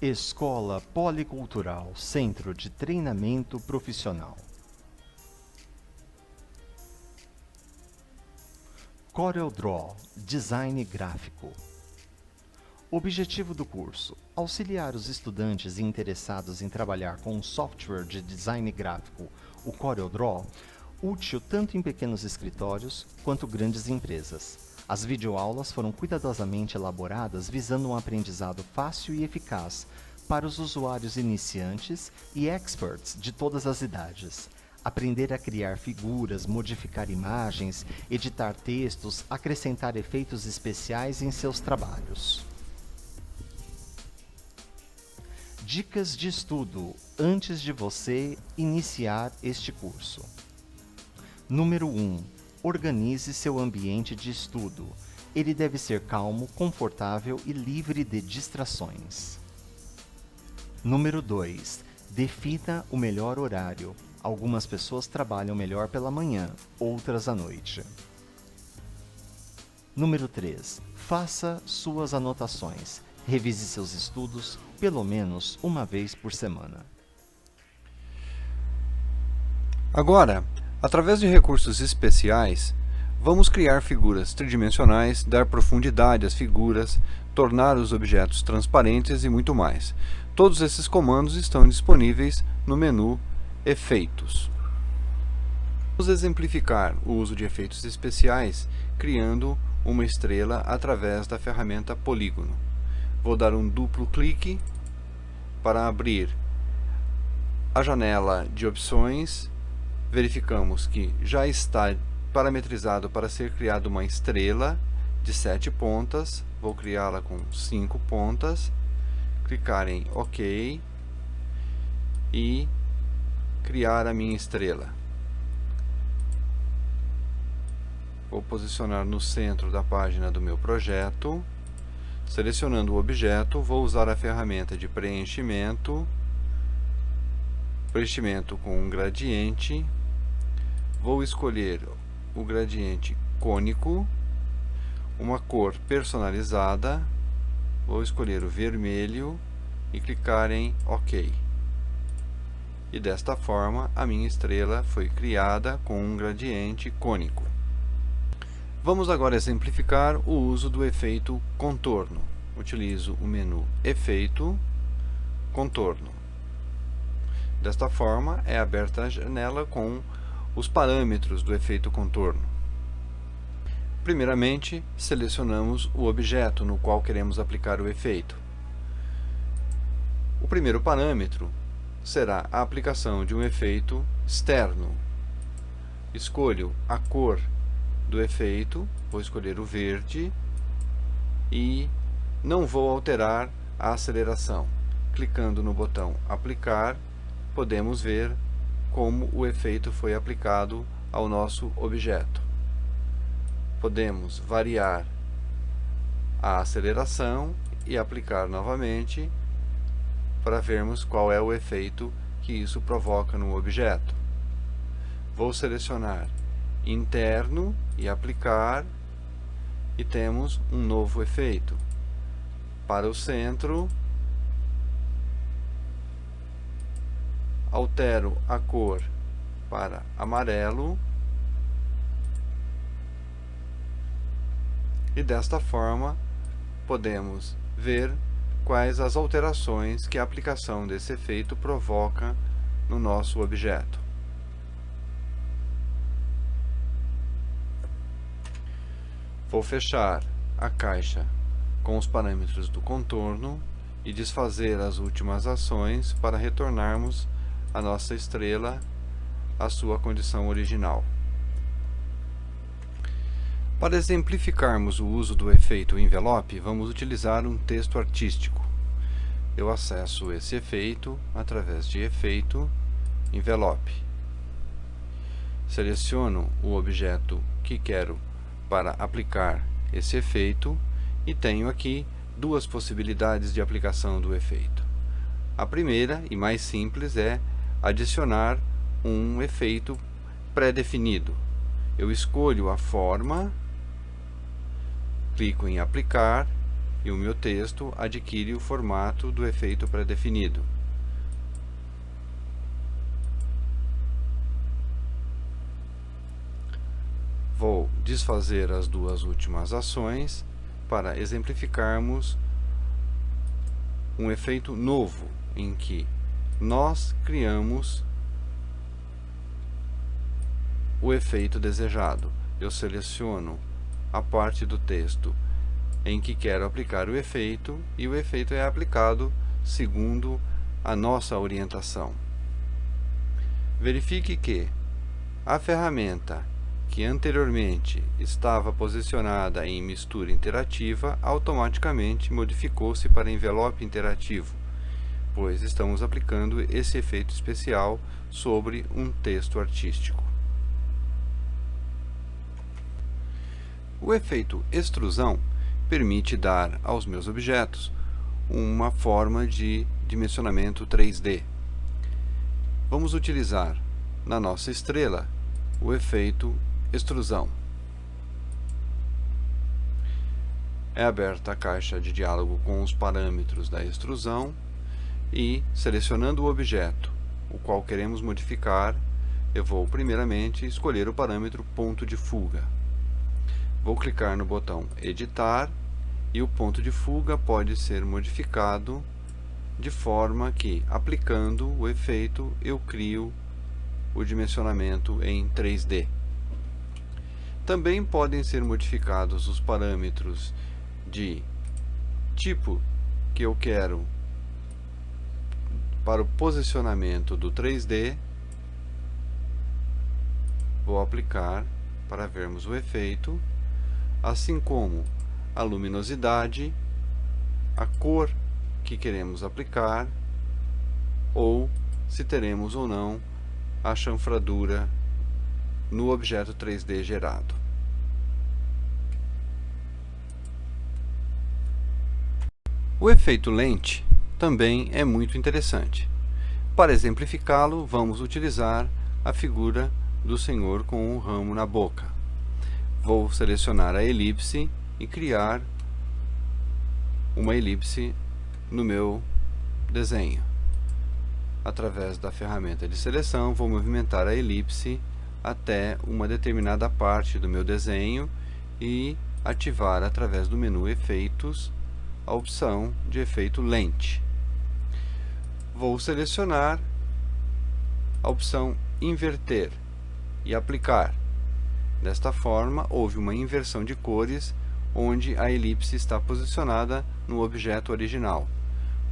Escola Policultural Centro de Treinamento Profissional. CorelDRAW Design Gráfico. Objetivo do curso: auxiliar os estudantes interessados em trabalhar com um software de design gráfico, o CorelDRAW, útil tanto em pequenos escritórios quanto grandes empresas. As videoaulas foram cuidadosamente elaboradas visando um aprendizado fácil e eficaz para os usuários iniciantes e experts de todas as idades. Aprender a criar figuras, modificar imagens, editar textos, acrescentar efeitos especiais em seus trabalhos. Dicas de estudo antes de você iniciar este curso. Número 1. Organize seu ambiente de estudo. Ele deve ser calmo, confortável e livre de distrações. Número 2. Defina o melhor horário. Algumas pessoas trabalham melhor pela manhã, outras à noite. Número 3. Faça suas anotações. Revise seus estudos pelo menos uma vez por semana. Agora, através de recursos especiais, vamos criar figuras tridimensionais, dar profundidade às figuras, tornar os objetos transparentes e muito mais. Todos esses comandos estão disponíveis no menu Efeitos. Vamos exemplificar o uso de efeitos especiais criando uma estrela através da ferramenta Polígono. Vou dar um duplo clique para abrir a janela de opções. Verificamos que já está parametrizado para ser criada uma estrela de 7 pontas. Vou criá-la com 5 pontas. Clicar em OK e criar a minha estrela. Vou posicionar no centro da página do meu projeto. Selecionando o objeto, vou usar a ferramenta de preenchimento com um gradiente. Vou escolher o gradiente cônico, uma cor personalizada, vou escolher o vermelho e clicar em OK. E desta forma a minha estrela foi criada com um gradiente cônico. Vamos agora exemplificar o uso do efeito contorno. Utilizo o menu Efeito, Contorno. Desta forma é aberta a janela com os parâmetros do efeito contorno. Primeiramente, selecionamos o objeto no qual queremos aplicar o efeito. O primeiro parâmetro será a aplicação de um efeito externo. Escolho a cor do efeito, vou escolher o verde e não vou alterar a aceleração. Clicando no botão Aplicar, podemos ver como o efeito foi aplicado ao nosso objeto. Podemos variar a aceleração e aplicar novamente para vermos qual é o efeito que isso provoca no objeto. Vou selecionar interno e aplicar e temos um novo efeito. Para o centro, altero a cor para amarelo e desta forma podemos ver quais as alterações que a aplicação desse efeito provoca no nosso objeto. Vou fechar a caixa com os parâmetros do contorno e desfazer as últimas ações para retornarmos a nossa estrela à sua condição original. Para exemplificarmos o uso do efeito envelope, vamos utilizar um texto artístico. Eu acesso esse efeito através de Efeito, Envelope. Seleciono o objeto que quero para aplicar esse efeito e tenho aqui duas possibilidades de aplicação do efeito. A primeira e mais simples é adicionar um efeito pré-definido. Eu escolho a forma, clico em Aplicar e o meu texto adquire o formato do efeito pré-definido. Vou desfazer as duas últimas ações para exemplificarmos um efeito novo em que nós criamos o efeito desejado. Eu seleciono a parte do texto em que quero aplicar o efeito e o efeito é aplicado segundo a nossa orientação. Verifique que a ferramenta que anteriormente estava posicionada em mistura interativa automaticamente modificou-se para envelope interativo, pois estamos aplicando esse efeito especial sobre um texto artístico. O efeito extrusão permite dar aos meus objetos uma forma de dimensionamento 3D. Vamos utilizar na nossa estrela o efeito extrusão. É aberta a caixa de diálogo com os parâmetros da extrusão e, selecionando o objeto, o qual queremos modificar, eu vou primeiramente escolher o parâmetro ponto de fuga. Vou clicar no botão editar e o ponto de fuga pode ser modificado de forma que, aplicando o efeito, eu crio o dimensionamento em 3D. Também podem ser modificados os parâmetros de tipo que eu quero para o posicionamento do 3D. Vou aplicar para vermos o efeito, assim como a luminosidade, a cor que queremos aplicar, ou se teremos ou não a chanfradura no objeto 3D gerado. O efeito lente também é muito interessante. Para exemplificá-lo, vamos utilizar a figura do senhor com um ramo na boca. Vou selecionar a elipse e criar uma elipse no meu desenho. Através da ferramenta de seleção, vou movimentar a elipse até uma determinada parte do meu desenho e ativar através do menu Efeitos a opção de efeito lente. Vou selecionar a opção Inverter e aplicar. Desta forma, houve uma inversão de cores onde a elipse está posicionada no objeto original.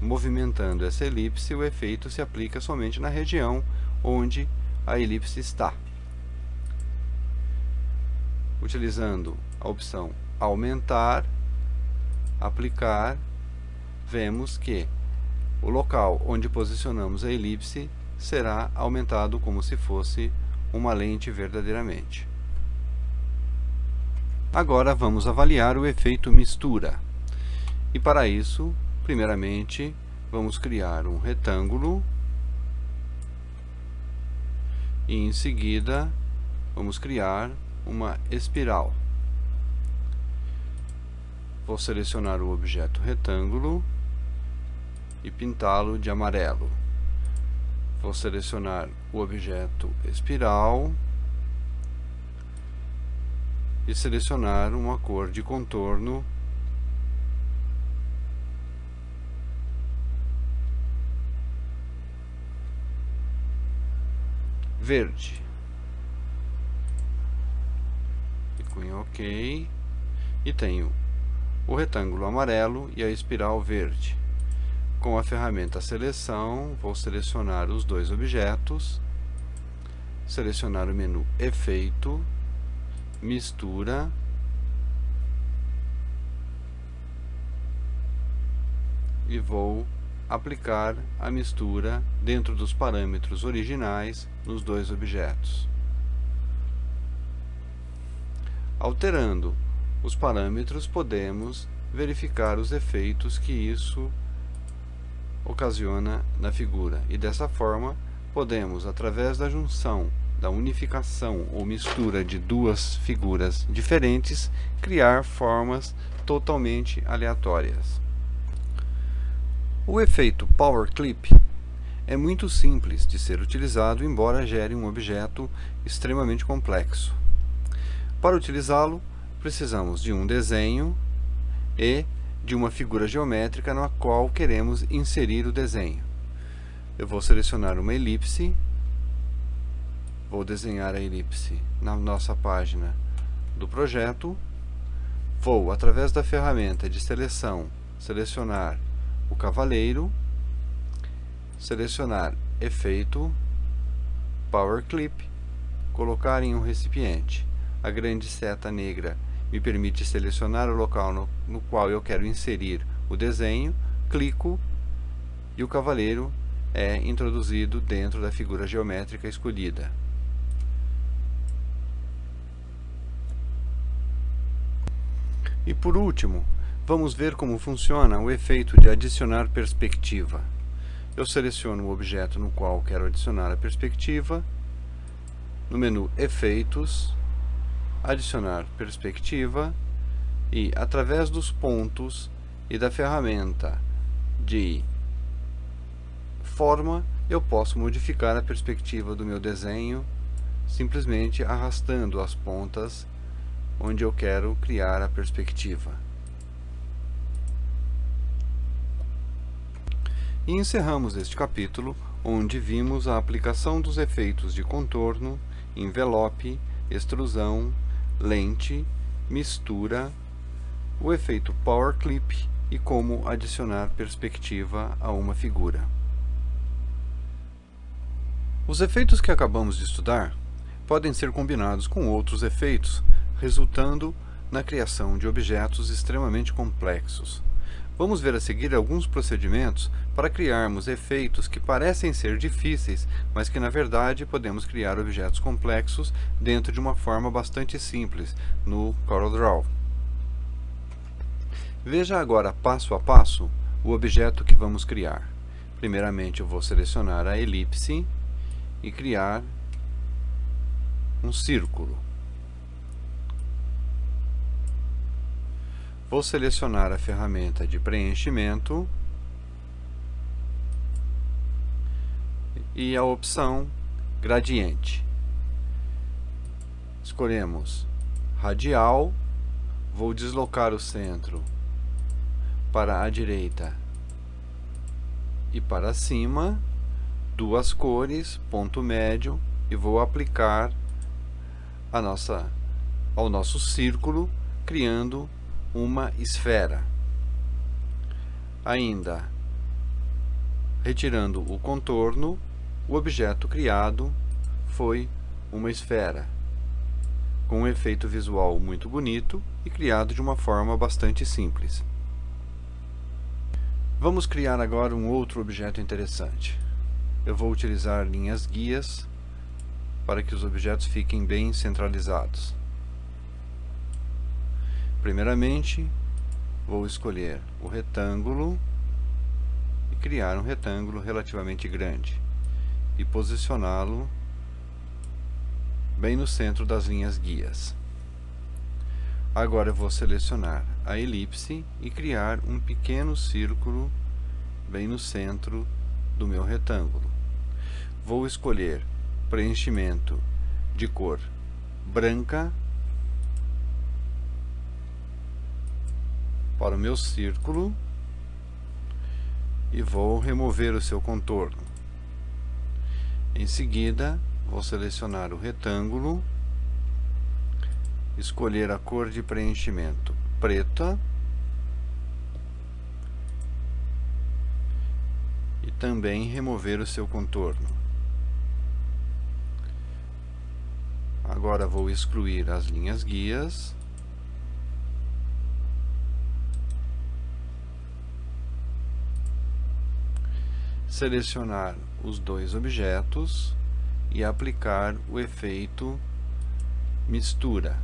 Movimentando essa elipse, o efeito se aplica somente na região onde a elipse está. Utilizando a opção Aumentar, Aplicar, vemos que o local onde posicionamos a elipse será aumentado como se fosse uma lente verdadeiramente. Agora vamos avaliar o efeito mistura. E para isso, primeiramente, vamos criar um retângulo e em seguida vamos criar uma espiral. Vou selecionar o objeto retângulo e pintá-lo de amarelo. Vou selecionar o objeto espiral e selecionar uma cor de contorno verde. Clico em OK e tenho o retângulo amarelo e a espiral verde. Com a ferramenta Seleção, vou selecionar os dois objetos, selecionar o menu Efeito, Mistura, e vou aplicar a mistura dentro dos parâmetros originais nos dois objetos. Alterando os parâmetros, podemos verificar os efeitos que isso ocasiona na figura, e dessa forma podemos, através da junção da unificação ou mistura de duas figuras diferentes, criar formas totalmente aleatórias. O efeito Power Clip é muito simples de ser utilizado, embora gere um objeto extremamente complexo. Para utilizá-lo, precisamos de um desenho e de uma figura geométrica na qual queremos inserir o desenho. Eu vou selecionar uma elipse, vou desenhar a elipse na nossa página do projeto, vou, através da ferramenta de seleção, selecionar o cavaleiro, selecionar efeito, Power Clip, colocar em um recipiente. A grande seta negra me permite selecionar o local no qual eu quero inserir o desenho, clico e o cavaleiro é introduzido dentro da figura geométrica escolhida. E por último, vamos ver como funciona o efeito de adicionar perspectiva. Eu seleciono o objeto no qual quero adicionar a perspectiva, no menu Efeitos, Adicionar perspectiva, e através dos pontos e da ferramenta de forma eu posso modificar a perspectiva do meu desenho simplesmente arrastando as pontas onde eu quero criar a perspectiva. E encerramos este capítulo, onde vimos a aplicação dos efeitos de contorno, envelope, extrusão, lente, mistura, o efeito Power Clip e como adicionar perspectiva a uma figura. Os efeitos que acabamos de estudar podem ser combinados com outros efeitos, resultando na criação de objetos extremamente complexos. Vamos ver a seguir alguns procedimentos para criarmos efeitos que parecem ser difíceis, mas que na verdade podemos criar objetos complexos dentro de uma forma bastante simples no CorelDRAW. Veja agora passo a passo o objeto que vamos criar. Primeiramente eu vou selecionar a elipse e criar um círculo. Vou selecionar a ferramenta de preenchimento e a opção gradiente. Escolhemos radial, vou deslocar o centro para a direita e para cima, duas cores, ponto médio, e vou aplicar ao nosso círculo, criando uma esfera. Ainda retirando o contorno, o objeto criado foi uma esfera, com um efeito visual muito bonito e criado de uma forma bastante simples. Vamos criar agora um outro objeto interessante. Eu vou utilizar linhas guias para que os objetos fiquem bem centralizados. Primeiramente, vou escolher o retângulo e criar um retângulo relativamente grande e posicioná-lo bem no centro das linhas guias. Agora eu vou selecionar a elipse e criar um pequeno círculo bem no centro do meu retângulo. Vou escolher preenchimento de cor branca para o meu círculo e vou remover o seu contorno. Em seguida, vou selecionar o retângulo, escolher a cor de preenchimento preta e também remover o seu contorno. Agora vou excluir as linhas guias selecionar os dois objetos e aplicar o efeito mistura.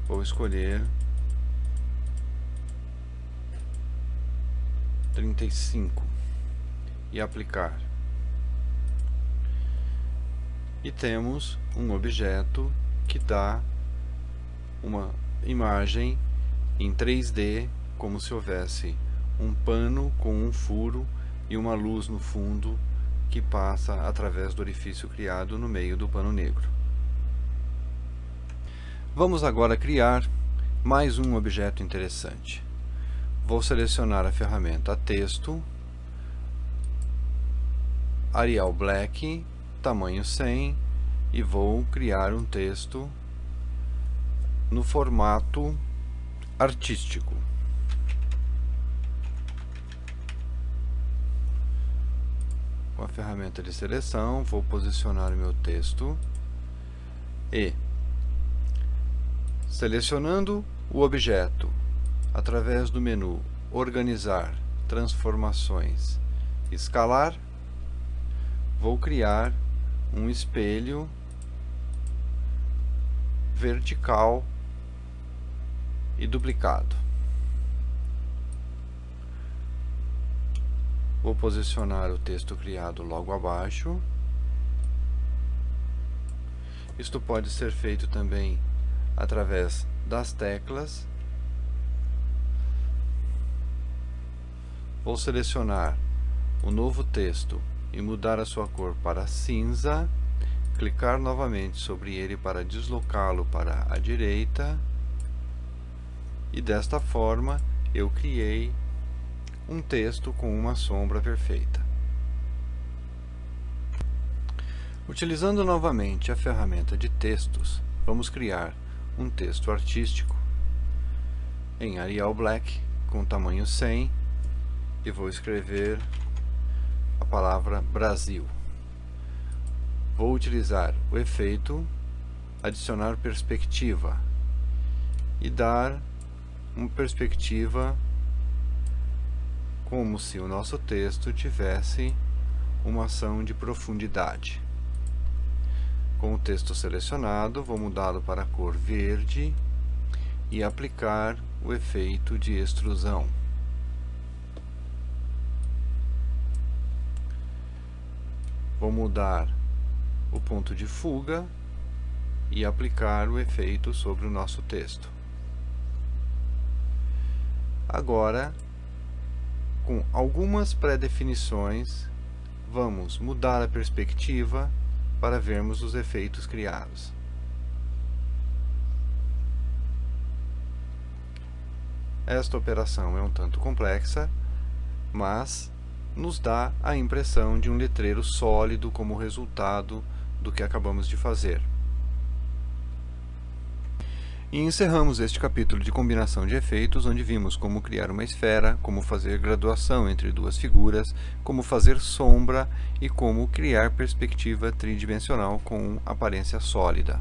Vou escolher 35 e aplicar. e temos um objeto que dá uma imagem em 3D, como se houvesse um pano com um furo e uma luz no fundo que passa através do orifício criado no meio do pano negro. Vamos agora criar mais um objeto interessante. Vou selecionar a ferramenta Texto, Arial Black, tamanho 100, e vou criar um texto no formato artístico. Com a ferramenta de seleção, vou posicionar o meu texto e, selecionando o objeto através do menu Organizar, Transformações, Escalar, vou criar um espelho vertical e duplicado. Vou posicionar o texto criado logo abaixo. Isto pode ser feito também através das teclas. Vou selecionar o novo texto e mudar a sua cor para cinza, clicar novamente sobre ele para deslocá-lo para a direita, e desta forma eu criei um texto com uma sombra perfeita. Utilizando novamente a ferramenta de textos, vamos criar um texto artístico em Arial Black com tamanho 100 e vou escrever a palavra Brasil. Vou utilizar o efeito adicionar perspectiva e dar uma perspectiva como se o nosso texto tivesse uma ação de profundidade. Com o texto selecionado, vou mudá-lo para a cor verde e aplicar o efeito de extrusão. Vou mudar o ponto de fuga e aplicar o efeito sobre o nosso texto. Agora, com algumas pré-definições, vamos mudar a perspectiva para vermos os efeitos criados. Esta operação é um tanto complexa, mas nos dá a impressão de um letreiro sólido como resultado do que acabamos de fazer. E encerramos este capítulo de combinação de efeitos, onde vimos como criar uma esfera, como fazer graduação entre duas figuras, como fazer sombra e como criar perspectiva tridimensional com aparência sólida.